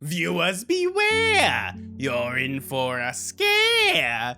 Viewers beware! You're in for a scare!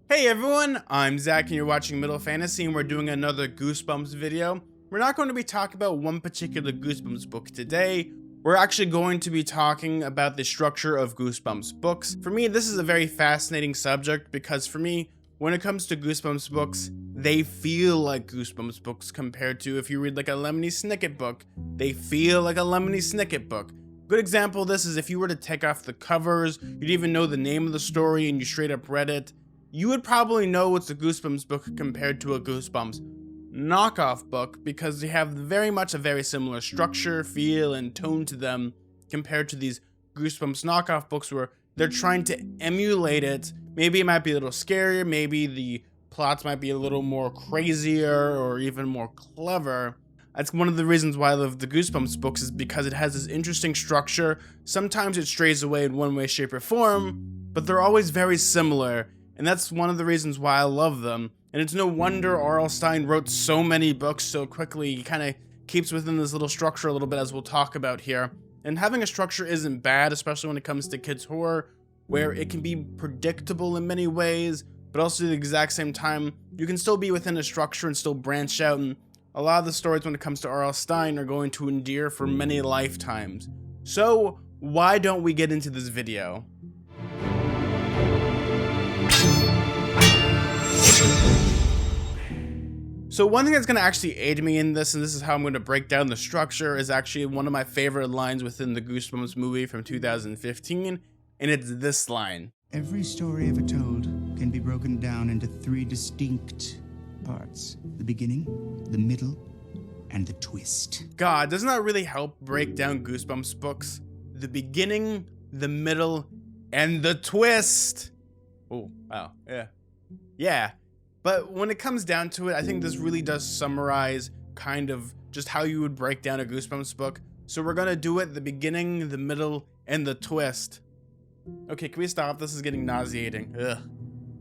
Hey everyone, I'm Zack and you're watching Middle Fantasy and we're doing another Goosebumps video. We're not going to be talking about one particular Goosebumps book today. We're actually going to be talking about the structure of Goosebumps books. For me, this is a very fascinating subject because for me, when it comes to Goosebumps books, they feel like Goosebumps books compared to if you read like a Lemony Snicket book, they feel like a Lemony Snicket book. Good example of this is if you were to take off the covers, you'd even know the name of the story and you straight up read it, you would probably know it's a Goosebumps book compared to a Goosebumps knockoff book because they have very much a very similar structure, feel, and tone to them compared to these Goosebumps knockoff books where they're trying to emulate it. Maybe it might be a little scarier, maybe the plots might be a little more crazier or even more clever. That's one of the reasons why I love the Goosebumps books is because it has this interesting structure. Sometimes it strays away in one way, shape, or form, but they're always very similar, and that's one of the reasons why I love them. And it's no wonder R.L. Stine wrote so many books so quickly. He kind of keeps within this little structure a little bit, as we'll talk about here. And having a structure isn't bad, especially when it comes to kids' horror, where it can be predictable in many ways, but also at the exact same time, you can still be within a structure and still branch out. And a lot of the stories when it comes to R.L. Stine are going to endure for many lifetimes. So why don't we get into this video? So one thing that's going to actually aid me in this, and this is how I'm going to break down the structure, is actually one of my favorite lines within the Goosebumps movie from 2015, and it's this line. Every story ever told can be broken down into three distinct parts: the beginning, the middle, and the twist. God, doesn't that really help break down Goosebumps books? The beginning, the middle, and the twist. Oh, wow, yeah. Yeah, but when it comes down to it, I think this really does summarize kind of just how you would break down a Goosebumps book. So we're gonna do it the beginning, the middle, and the twist. Okay, can we stop? This is getting nauseating. Ugh.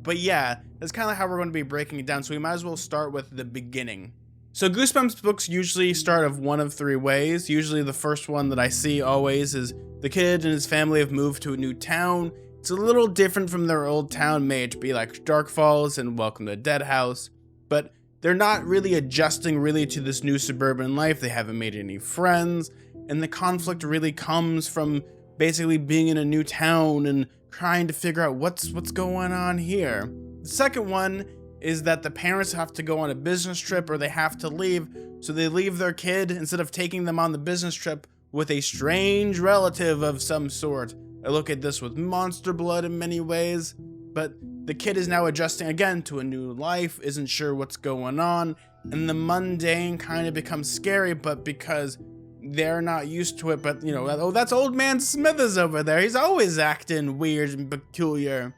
But yeah, that's kind of how we're going to be breaking it down, so we might as well start with the beginning. So Goosebumps books usually start of one of three ways. Usually the first one that I see always is the kid and his family have moved to a new town. It's a little different from their old town, may it be like Dark Falls and Welcome to Dead House, but they're not really adjusting really to this new suburban life. They haven't made any friends, and the conflict really comes from basically being in a new town and trying to figure out what's going on here. The second one is that the parents have to go on a business trip or they have to leave, so they leave their kid instead of taking them on the business trip with a strange relative of some sort. I look at this with monster blood in many ways, but the kid is now adjusting again to a new life, isn't sure what's going on, and the mundane kind of becomes scary, but because they're not used to it, but you know, oh, that's old man Smithers over there. He's always acting weird and peculiar.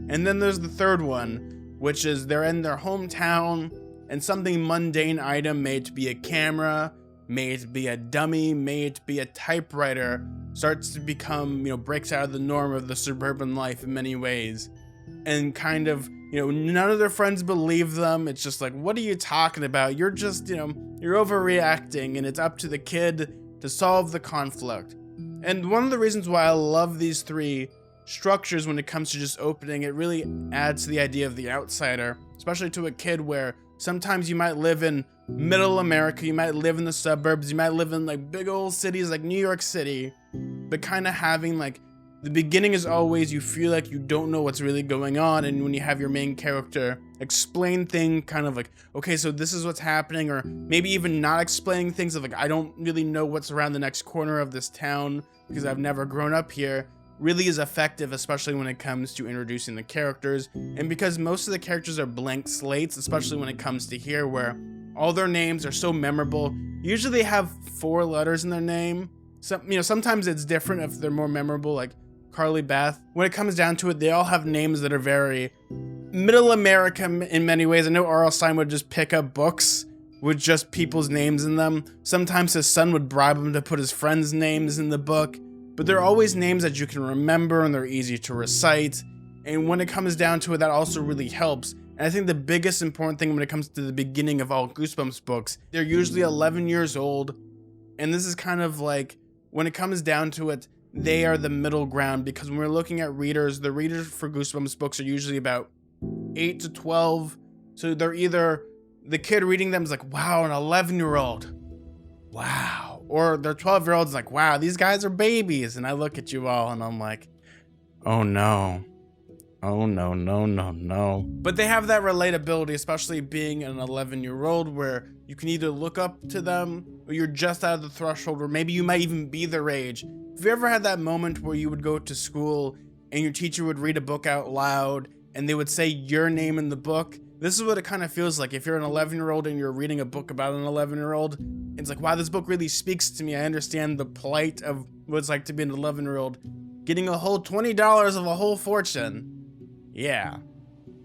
And then there's the third one, which is they're in their hometown and something mundane item, may it be a camera, may it be a dummy, may it be a typewriter, starts to become, you know, breaks out of the norm of the suburban life in many ways. And kind of, you know, none of their friends believe them. It's just like, what are you talking about? You're just, you know, you're overreacting, and it's up to the kid to solve the conflict. And one of the reasons why I love these three structures when it comes to just opening, it really adds to the idea of the outsider, especially to a kid where sometimes you might live in middle America, you might live in the suburbs, you might live in like big old cities like New York City, but kind of having like the beginning is always you feel like you don't know what's really going on, and when you have your main character explain things kind of like, okay, so this is what's happening, or maybe even not explaining things of like, I don't really know what's around the next corner of this town because I've never grown up here, really is effective, especially when it comes to introducing the characters. And because most of the characters are blank slates, especially when it comes to here where all their names are so memorable. Usually they have 4 letters in their name. Sometimes it's different if they're more memorable, like Carly Beth. When it comes down to it, they all have names that are very middle America in many ways. I know R.L. Stine would just pick up books with just people's names in them. Sometimes his son would bribe him to put his friends' names in the book, but they're always names that you can remember and they're easy to recite. And when it comes down to it, that also really helps. And I think the biggest important thing when it comes to the beginning of all Goosebumps books, they're usually 11 years old. And this is kind of like, when it comes down to it, they are the middle ground, because when we're looking at readers, the readers for Goosebumps books are usually about 8 to 12. So they're either the kid reading them is like, wow, an 11-year-old. Wow. Or they're 12-year-olds like, wow, these guys are babies. And I look at you all and I'm like, oh no. Oh no, no, no, no. But they have that relatability, especially being an 11-year-old, where you can either look up to them or you're just out of the threshold, or maybe you might even be their age. Have you ever had that moment where you would go to school and your teacher would read a book out loud and they would say your name in the book? This is what it kind of feels like if you're an 11-year-old and you're reading a book about an 11-year-old. It's like, wow, this book really speaks to me. I understand the plight of what it's like to be an 11-year-old. Getting a whole $20 of a whole fortune. Yeah.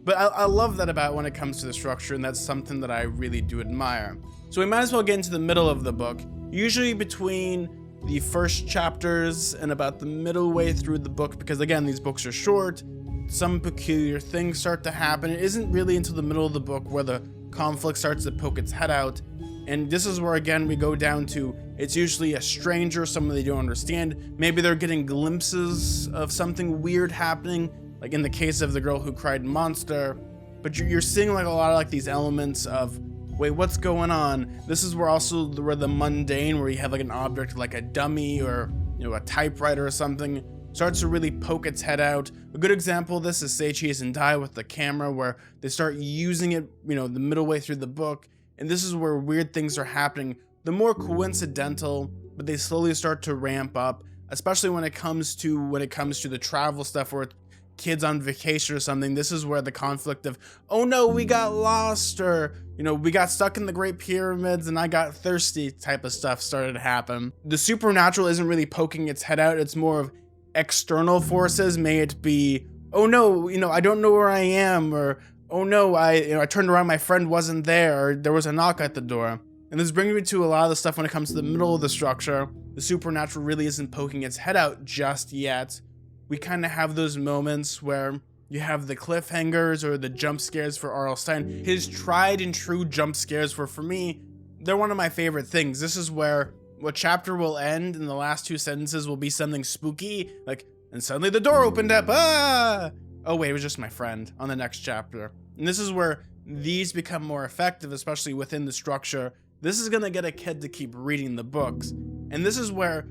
But I love that about when it comes to the structure, and that's something that I really do admire. So we might as well get into the middle of the book. Usually between the first chapters and about the middle way through the book, because again, these books are short. Some peculiar things start to happen. It isn't really until the middle of the book where the conflict starts to poke its head out. And this is where, again, we go down to, it's usually a stranger, someone they don't understand. Maybe they're getting glimpses of something weird happening, like in the case of the girl who cried monster. But you're seeing like a lot of like these elements of, wait, what's going on? This is where also where the mundane, where you have like an object like a dummy or, you know, a typewriter or something, starts to really poke its head out. A good example of this is Seichi's and Die with the camera, where they start using it, you know, the middle way through the book. And this is where weird things are happening. The more coincidental, but they slowly start to ramp up, especially when it comes to the travel stuff where kids on vacation or something. This is where the conflict of, oh no, we got lost, or, you know, we got stuck in the Great Pyramids and I got thirsty type of stuff started to happen. The supernatural isn't really poking its head out. It's more of external forces. May it be, oh no, you know, I don't know where I am, or oh no, I turned around, my friend wasn't there, or there was a knock at the door. And this brings me to a lot of the stuff when it comes to the middle of the structure. The supernatural really isn't poking its head out just yet. We kind of have those moments where you have the cliffhangers or the jump scares for R.L. Stine. His tried and true jump scares were, for me, they're one of my favorite things. This is where what chapter will end and the last two sentences will be something spooky, like, and suddenly the door opened up, ah! Oh wait, it was just my friend on the next chapter. And this is where these become more effective, especially within the structure. This is gonna get a kid to keep reading the books. And this is where,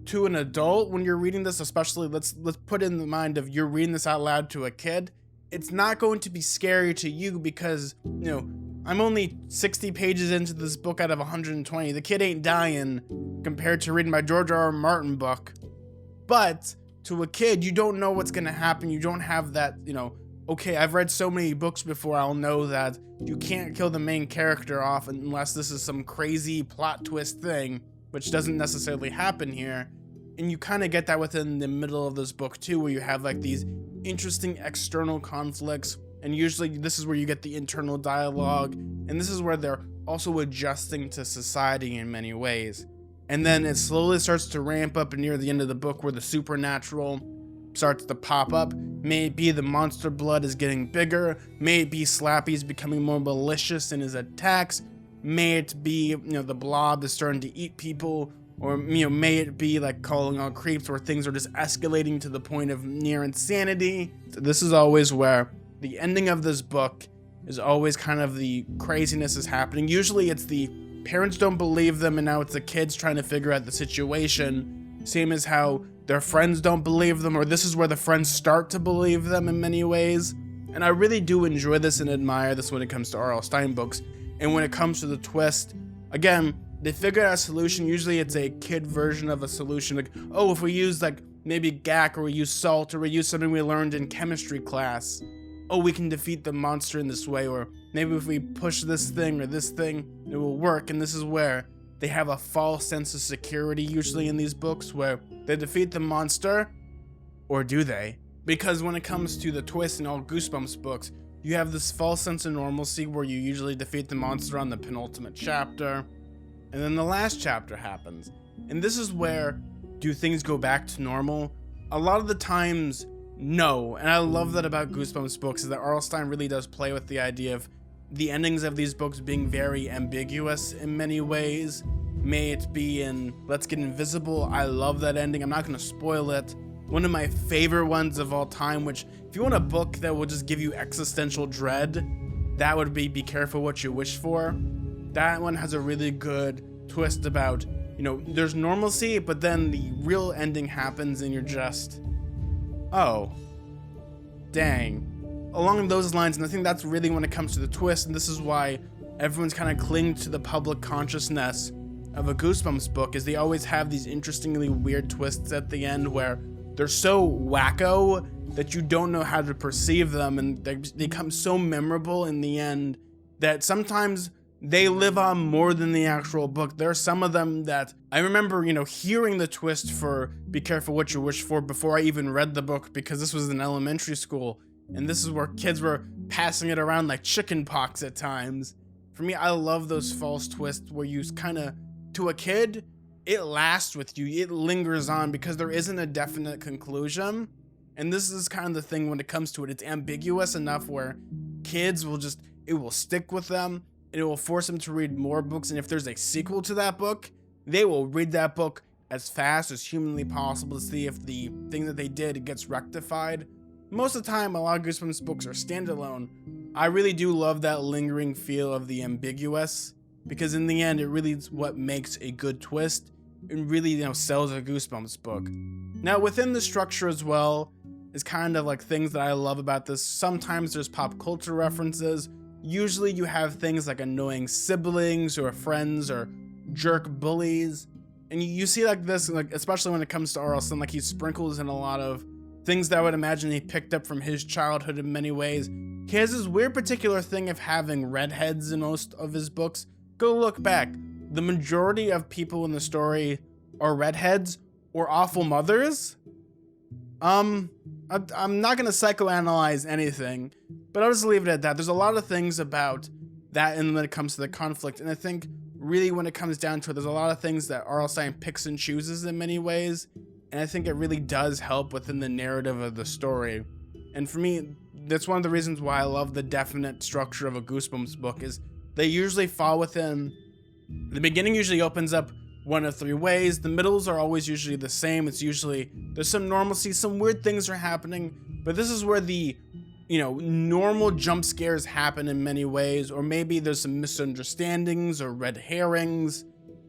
to an adult, when you're reading this, especially, let's put in the mind of you're reading this out loud to a kid, it's not going to be scary to you because, you know, I'm only 60 pages into this book out of 120. The kid ain't dying compared to reading my George R.R. Martin book. But to a kid, you don't know what's gonna happen. You don't have that, you know, okay, I've read so many books before, I'll know that you can't kill the main character off unless this is some crazy plot twist thing, which doesn't necessarily happen here. And you kind of get that within the middle of this book too, where you have like these interesting external conflicts, and usually this is where you get the internal dialogue, and this is where they're also adjusting to society in many ways. And then it slowly starts to ramp up near the end of the book where the supernatural starts to pop up. May it be the monster blood is getting bigger, may it be Slappy's becoming more malicious in his attacks, may it be, you know, the blob is starting to eat people, or, you know, may it be like calling on creeps where things are just escalating to the point of near insanity. This is always where the ending of this book is always kind of the craziness is happening. Usually it's the parents don't believe them and now it's the kids trying to figure out the situation. Same as how their friends don't believe them, or this is where the friends start to believe them in many ways. And I really do enjoy this and admire this when it comes to R.L. Stine books. And when it comes to the twist, again, they figure out a solution. Usually it's a kid version of a solution. Like, oh, if we use like maybe gack, or we use salt, or we use something we learned in chemistry class, oh, we can defeat the monster in this way. Or maybe if we push this thing or this thing, it will work. And this is where they have a false sense of security usually in these books, where they defeat the monster, or do they? Because when it comes to the twist in all Goosebumps books, you have this false sense of normalcy where you usually defeat the monster on the penultimate chapter, and then the last chapter happens. And this is where, do things go back to normal? A lot of the times, no. And I love that about Goosebumps books, is that R.L. Stine really does play with the idea of the endings of these books being very ambiguous in many ways. may it be in Let's Get Invisible. I love that ending. I'm not going to spoil it. One of my favorite ones of all time, which if you want a book that will just give you existential dread, that would be Careful What You Wish For. That one has a really good twist about, you know, there's normalcy, but then the real ending happens and you're just, oh, dang. Along those lines, and I think that's really when it comes to the twist, and this is why everyone's kind of clinging to the public consciousness of a Goosebumps book, is they always have these interestingly weird twists at the end where they're so wacko that you don't know how to perceive them, and they become so memorable in the end that sometimes they live on more than the actual book. There are some of them that I remember, you know, hearing the twist for Be Careful What You Wish For before I even read the book, because this was in elementary school, and this is where kids were passing it around like chicken pox at times. For me, I love those false twists where you kind of, to a kid, it lasts with you, it lingers on because there isn't a definite conclusion. And this is kind of the thing when it comes to it. It's ambiguous enough where kids will just, it will stick with them. It will force them to read more books. And if there's a sequel to that book, they will read that book as fast as humanly possible to see if the thing that they did gets rectified. Most of the time, a lot of Goosebumps books are standalone. I really do love that lingering feel of the ambiguous, because in the end, it really is what makes a good twist and really, you know, sells a Goosebumps book. Now, within the structure as well is kind of like things that I love about this. Sometimes there's pop culture references. Usually you have things like annoying siblings or friends or jerk bullies. And you see like this, like especially when it comes to Orchestral, like he sprinkles in a lot of things that I would imagine he picked up from his childhood in many ways. He has this weird particular thing of having redheads in most of his books. Go look back. The majority of people in the story are redheads or awful mothers. I'm not gonna psychoanalyze anything, but I'll just leave it at that. There's a lot of things about that and when it comes to the conflict, and I think really when it comes down to it, there's a lot of things that R.L. Stine picks and chooses in many ways, and I think it really does help within the narrative of the story. And for me, that's one of the reasons why I love the definite structure of a Goosebumps book, is they usually fall within, the beginning usually opens up one of three ways. The middles are always usually the same. It's usually, there's some normalcy, some weird things are happening, but this is where the, you know, normal jump scares happen in many ways, or maybe there's some misunderstandings or red herrings.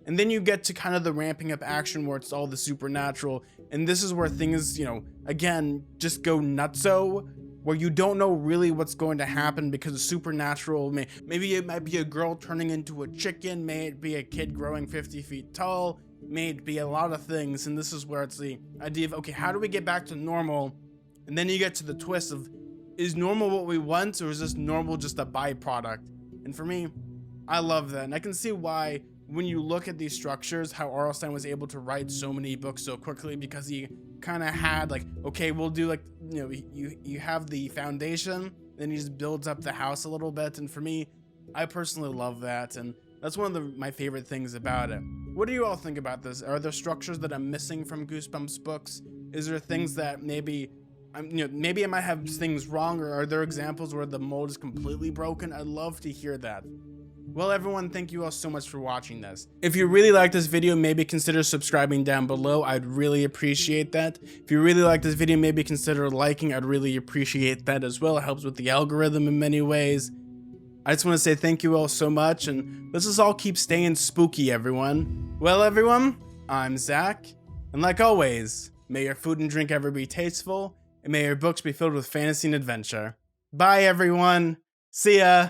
And then you get to kind of the ramping up action where it's all the supernatural. And this is where things, you know, again, just go nutso, where you don't know really what's going to happen because the supernatural, maybe it might be a girl turning into a chicken, may it be a kid growing 50 feet tall, may it be a lot of things. And this is where it's the idea of, okay, how do we get back to normal? And then you get to the twist of, is normal what we want, or is this normal just a byproduct? And for me, I love that. And I can see why, when you look at these structures, how R.L. Stine was able to write so many books so quickly, because he kind of had like, okay, we'll do like, you know, you have the foundation, then he just builds up the house a little bit. And for me, I personally love that, and that's one of my favorite things about it. What do you all think about this? Are there structures that I'm missing from Goosebumps books? Is there things that maybe maybe I might have things wrong, or are there examples where the mold is completely broken? I'd love to hear that. Well, everyone, thank you all so much for watching this. If you really like this video, maybe consider subscribing down below. I'd really appreciate that. If you really like this video, maybe consider liking. I'd really appreciate that as well. It helps with the algorithm in many ways. I just want to say thank you all so much, and let's just all keep staying spooky, everyone. Well, everyone, I'm Zack, and like always, may your food and drink ever be tasteful, and may your books be filled with fantasy and adventure. Bye, everyone. See ya.